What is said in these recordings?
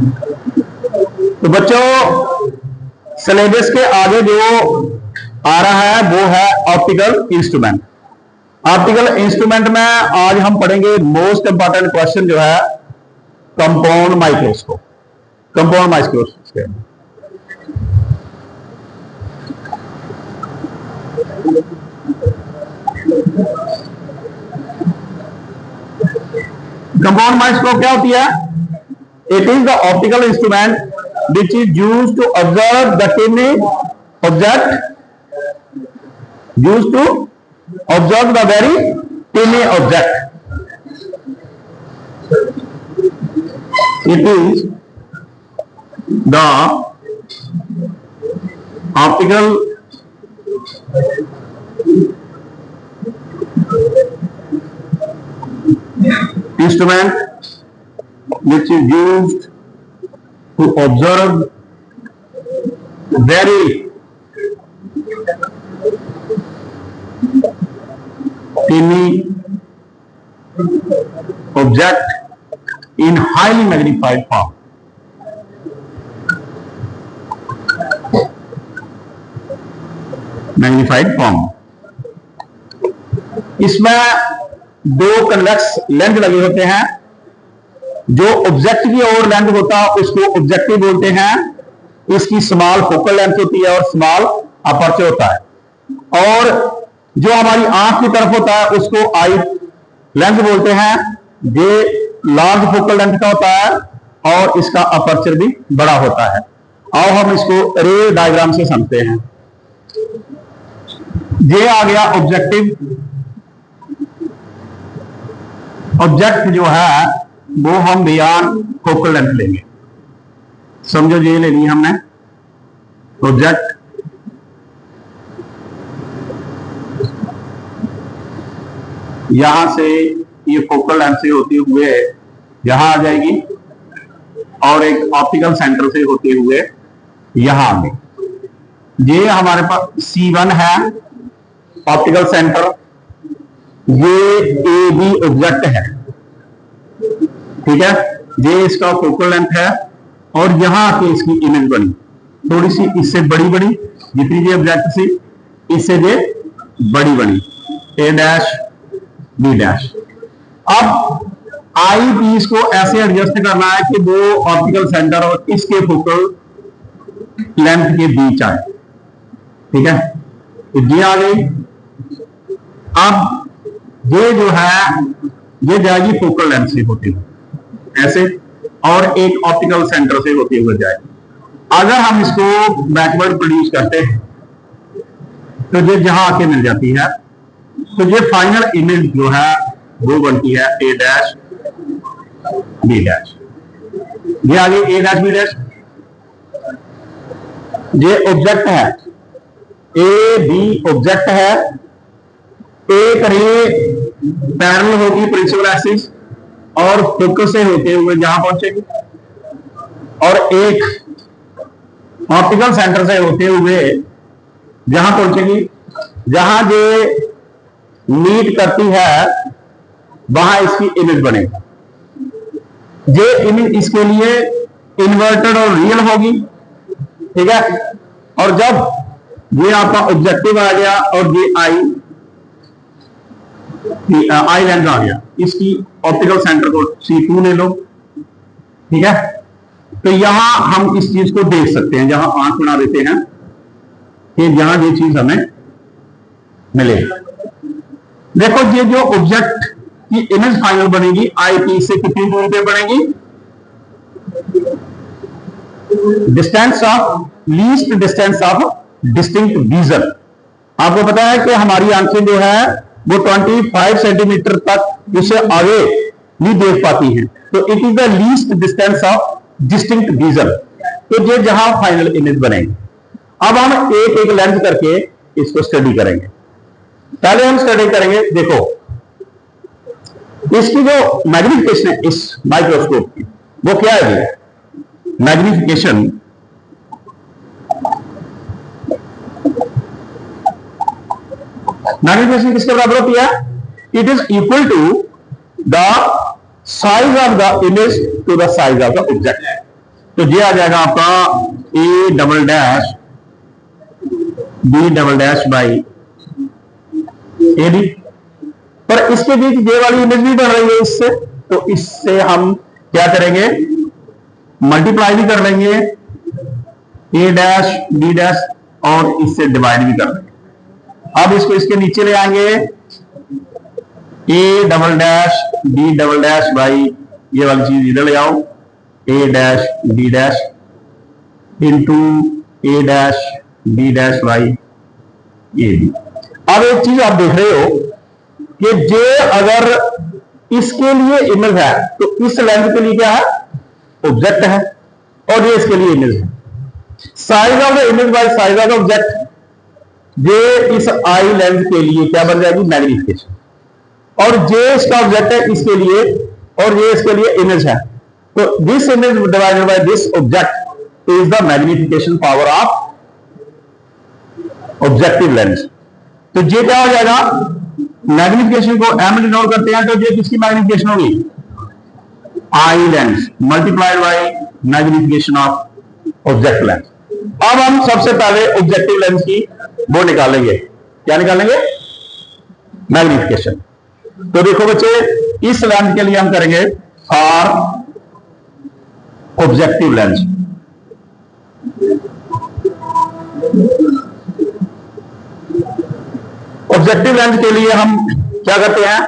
तो बच्चों, सिलेबस के आगे जो आ रहा है वो है ऑप्टिकल इंस्ट्रूमेंट। ऑप्टिकल इंस्ट्रूमेंट में आज हम पढ़ेंगे मोस्ट इंपॉर्टेंट क्वेश्चन जो है compound microscope. Compound microscope compound microscope क्या होती है? It is the optical instrument which is used to observe the tiny object, used to observe the very tiny object. It is the optical instrument which is used to observe very tiny object in highly magnified form. Magnified form. इसमें दो convex lens लगे होते हैं। जो object की ओर lens होता है उसको ऑब्जेक्टिव बोलते हैं। इसकी स्मॉल फोकल लेंथ होती है और स्मॉल अपर्चर होता है। और जो हमारी आंख की तरफ होता है उसको आई लेंस बोलते हैं। ये लार्ज फोकल लेंथ का होता है और इसका अपर्चर भी बड़ा होता है। आओ हम इसको रे डायग्राम से समझते हैं। ये आ गया ऑब्जेक्टिव। ऑब्जेक्ट जो है वो हम बियॉन्ड फोकल लेंथ लेंगे। समझो, ये लेनी हमने ऑब्जेक्ट। यहां से ये फोकल लेंथ से होते हुए यहां आ जाएगी और एक ऑप्टिकल सेंटर से होते हुए यहां आ गई। ये हमारे पास C1 है ऑप्टिकल सेंटर। ये AB ऑब्जेक्ट है, ठीक है। ये इसका फोकल लेंथ है और यहां आके इसकी इमेज बनी, थोड़ी सी इससे बड़ी बनी। जितनी ये ऑब्जेक्ट थी इससे ये बड़ी बनी, A डैश B डैश। अब आई पीस को ऐसे एडजस्ट करना है कि वो ऑप्टिकल सेंटर और इसके फोकल लेंथ के बीच आए, ठीक है। तो ये आ गई। अब ये जो है ये जाएगी फोकल लेंथ से होती हुई ऐसे और एक ऑप्टिकल सेंटर से होते हुए जाए। अगर हम इसको बैकवर्ड प्रोड्यूस करते हैं तो ये जहां आके मिल जाती है। तो ये फाइनल इमेज जो है वो बनती है A डैश B डैश। ये आगे A डैश B डैश। ये ऑब्जेक्ट है, A B ऑब्जेक्ट है। एक रे पैरेलल होगी प्रिंसिपल एक्सिस और फोकस से होते हुए जहां पहुंचेगी और एक ऑप्टिकल सेंटर से होते हुए जहां पहुंचेगी। जहां ये मीट करती है वहां इसकी इमेज बनेगी। ये इमेज इसके लिए इन्वर्टेड और रियल होगी, ठीक है। और जब ये आपका ऑब्जेक्टिव आ गया और ये आई लेंस आ गया, इसकी ऑप्टिकल सेंटर को C2 ले लो, ठीक है। तो यहां हम इस चीज को देख सकते हैं, जहां आंख बना देते हैं कि जहां ये चीज हमें मिले। देखो, ये जो ऑब्जेक्ट की इमेज फाइनल बनेगी आई पीस से कितनी दूरी पे बनेगी? Distance of least distance of distinct vision. आपको पता है कि हमारी आंखें जो है वो 25 सेंटीमीटर तक उससे आगे नहीं देख पाती हैं। तो it is the least distance of distinct vision. तो ये जहां फाइनल इमेज बनेगी। अब हम एक एक लेंस करके इसको स्टडी करेंगे। पहले हम स्टडी करेंगे, देखो इसकी जो मैग्निफिकेशन है इस माइक्रोस्कोप की वो क्या है? मैग्निफिकेशन मैग्निफिकेशन किसके बराबर होती है? It is equal to the size of the image to the size of the object. तो ये आ जाएगा आपका A double dash B double dash by A B. पर इसके बीच ये वाली इमेज भी बन रही है इससे, तो इससे हम क्या करेंगे, मल्टीप्लाई भी कर लेंगे ए डैश बी डैश और इससे डिवाइड भी कर लेंगे। अब इसको इसके नीचे ले आएंगे, a double dash B double dash by ये वाली चीज इधर ले आओ, a dash B dash into a dash B dash by A b. अब एक चीज आप देख रहे हो कि जे अगर इसके लिए इमेज है तो इस लेंथ के लिए क्या है, ऑब्जेक्ट है, और ये इसके लिए इमेज है। Size of the image by size of the object, ये इस आई लेंथ के लिए क्या बन जाएगी, मैग्निफिकेशन, और जे इसका ऑब्जेक्ट है इसके लिए, और ये इसके लिए इमेज है। तो this image divided by this object is the magnification power of objective lens. तो ये क्या हो जाएगा, मैग्निफिकेशन को एम डिनोट करते हैं, तो ये किसकी मैग्निफिकेशन होगी, eye lens multiplied by magnification of object lens. अब हम सबसे पहले ऑब्जेक्टिव लेंस की वो निकालेंगे, क्या निकालेंगे, मैग्निफिकेशन। तो देखो बच्चे, इस लेंस के लिए हम करेंगे for objective lens. Objective lens के लिए हम क्या करते हैं,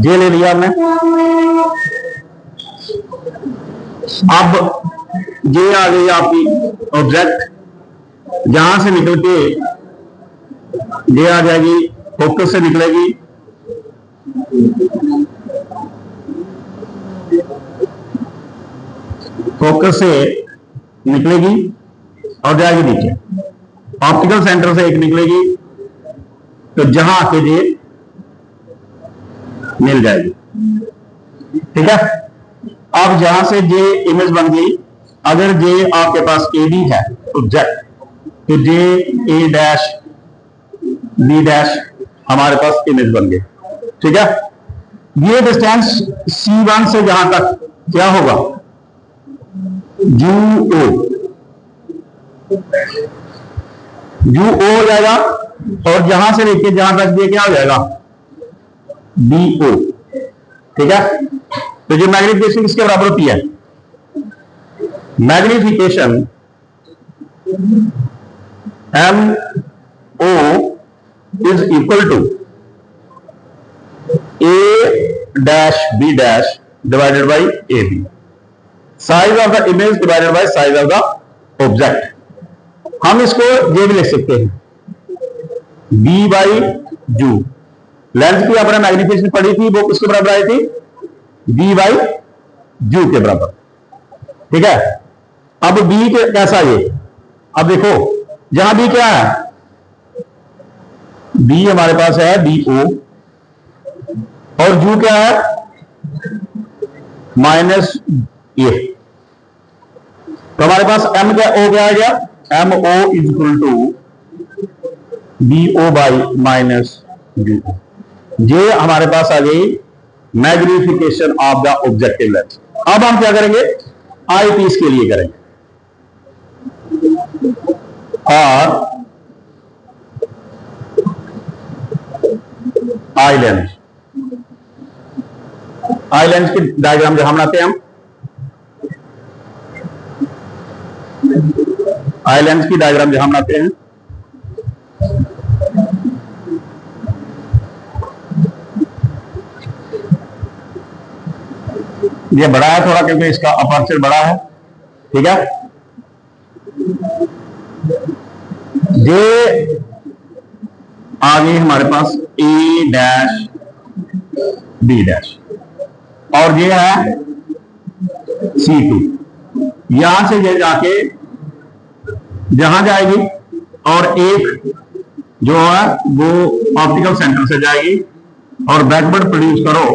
ये ले लिया हमने। अब ये आ गई आपकी ऑब्जेक्ट, यहां से निकल के ये आ जाएगी, फोकस से निकलेगी, फोकस से निकलेगी और जाएगी नीचे, ऑप्टिकल सेंटर से एक निकलेगी, तो जहां आके ये मिल जाएगी, ठीक है। अब जहां से ये इमेज बन गई, अगर ये आपके पास ए बी है ऑब्जेक्ट, तो ये ए डैश बी डैश हमारे पास इमेज बन गई, ठीक है। ये डिस्टेंस C1 से जहां तक क्या होगा, UO, UO हो जाएगा, और जहां से लेके जहां तक ये क्या हो जाएगा, BO, ठीक है। तो जो मैग्निफिकेशन किसके बराबर होती है, magnification MO is equal to A dash B dash divided by AB, size of the image divided by size of the object. हम इसको ये भी लिख सकते हैं, बी बाई जू, लेंथ की अपने मैग्निफिकेशन पड़ी थी, वो किसके बराबर आई थी, बी बाई जू के बराबर, ठीक है। अब बी कैसा ये, अब देखो यहां बी क्या है, बी हमारे पास है BO, और जू क्या है, माइनस ये, तो हमारे पास M क्या ओ क्या आ गया, MO is equal to BO by minus BO। ये हमारे पास आ गई magnification of the objective lens. अब हम क्या करेंगे, आई पीस के लिए करेंगे, और आई लेंस, आई लेंस की डायग्राम जहां बनाते हैं हम, आई लेंस की डायग्राम जहां बनाते हैं, ये बड़ा है थोड़ा क्योंकि इसका अपर्चर बड़ा है, ठीक है। ये आ गई हमारे पास ए डैश बी डैश, और ये है C2, यहां से ये जाके जहां जाएगी, और एक जो है वो ऑप्टिकल सेंटर से जाएगी, और बैकवर्ड प्रोड्यूस करो,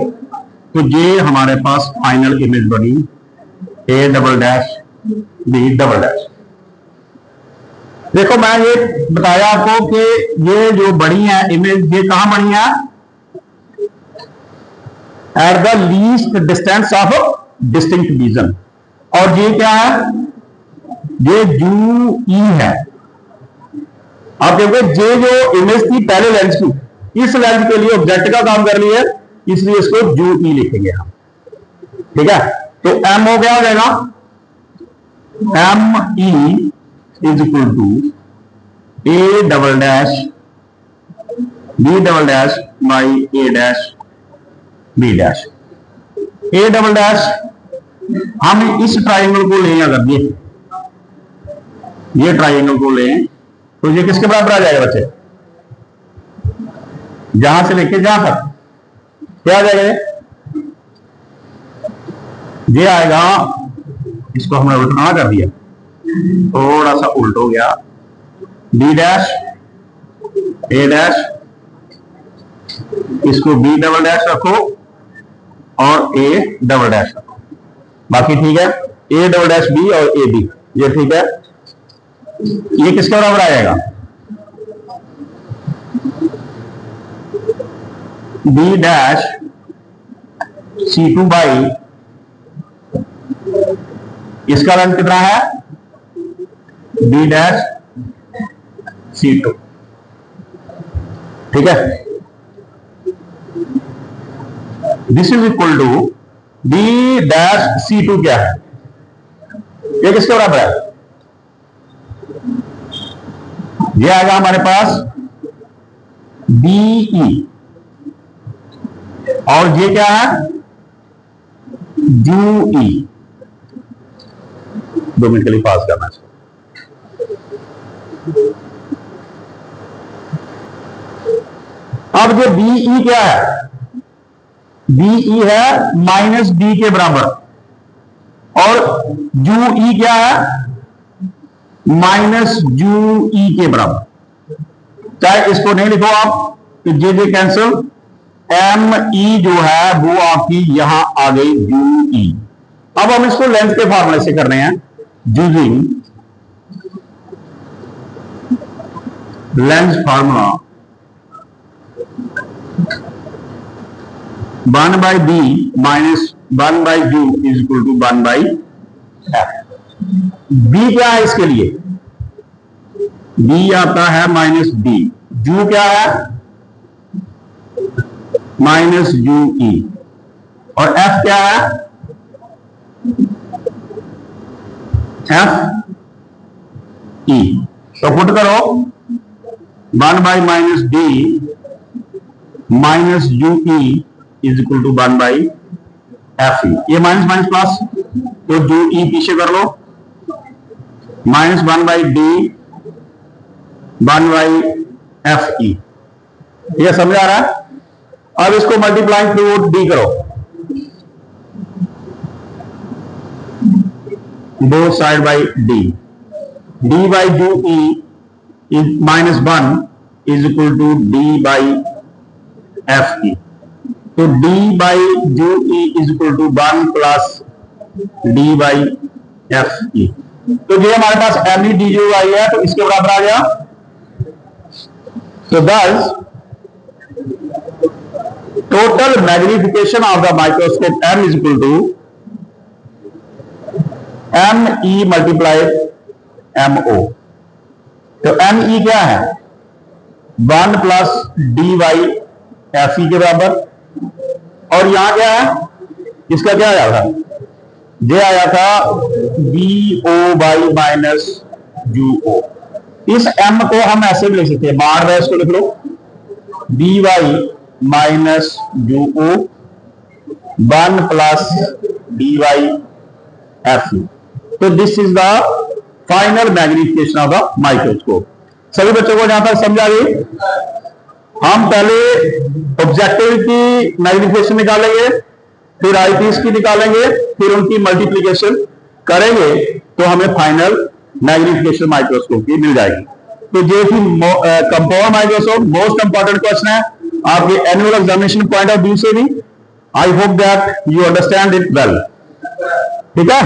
तो ये हमारे पास फाइनल इमेज बनी A double dash B double dash. देखो मैं ये बताया आपको कि ये जो बनी है इमेज, ये कहां बनी है, at the least distance of distinct vision, और ये क्या है, ये जू ई है। आप देखोगे जे जो इमेज थी पहले लेंस की, इस लेंस के लिए ऑब्जेक्ट का काम कर लिया, इसलिए इसको जू ई लिखेंगे हम। ठीक है, तो एम हो गया, हो जाएगा M E is equal to A double dash B double dash by A dash B dash. A double dash हम इस ट्राइंगल को लें, अगर ये ट्राइंगल को लें तो ये किसके बराबर आ जाएगा बच्चे, जहां से लेके जहां तक क्या आ जाएगा, ये आएगा, इसको हमने उल्टा कर दिया, थोड़ा सा उल्ट हो गया, बी डैश ए डैश, इसको बी डबल डैश रखो और ए डबल डैश रखो, बाकी ठीक है, ए डबल डैश बी और ए बी, ये ठीक है। ये किसके बराबर आ जाएगा, B dash C two by, इसका रंग कितना है, बी डैश सी टू। ठीक है, this is equal to B dash C two क्या है, ये किसके बराबर है, ये आएगा हमारे पास बीई, और ये क्या है, जू ई। 2 मिनट के लिए पास करना चाहिए। अब ये बीई क्या है, बीई है माइनस बी के बराबर, और जू ई क्या है, माइनस जू ई के बराबर। चाहे इसको नहीं लिखो आप, तो जे कैंसिल, एम ई जो है वो आपकी यहां आ गई जू ई। अब हम इसको लेंथ के फॉर्मूले से कर रहे हैं, using length formula 1 by b minus 1 by u is equal to 1 by f. B क्या है इसके लिए, बी आता है माइनस बी, जू क्या है माइनस जू ई, और एफ क्या है, एफ ई। तो पुट करो 1 by minus b minus u e is equal to 1 by F e. ये माइनस माइनस प्लस, तो यू ई पीछे कर लो, minus 1 by d 1 by F e. ये समझ आ रहा है। अब इसको मल्टीप्लाई थ्रू डी करो, both side by d, d by u e is minus 1 is equal to d by F E. तो d by u e is equal to 1 plus D by F E. तो ये हमारे पास M E D U I है, तो इसके बराबर आ गया। तो दस total magnification of the microscope M is equal to M E multiplied M O. तो एम ई क्या है, 1 plus D Y F E के बराबर, और यहां क्या है, इसका क्या आया था, ये आया था b o by minus u o. इस एम को हम ऐसे भी लिख सकते हैं, बार बार इसको लिख लो, b y minus u o 1 plus D Y F E. तो this is the final magnification of the microscope. सभी बच्चों को जहां तक समझ आ गई। हम पहले ऑब्जेक्टिव की मैग्निफिकेशन निकालेंगे, फिर आईपीस की निकालेंगे, फिर उनकी मल्टीप्लीकेशन करेंगे, तो हमें फाइनल मैग्निफिकेशन माइक्रोस्कोप की मिल जाएगी। तो ये थी compound microscope, most important question है आपके annual examination point of view से भी। I hope that you understand it well. ठीक है।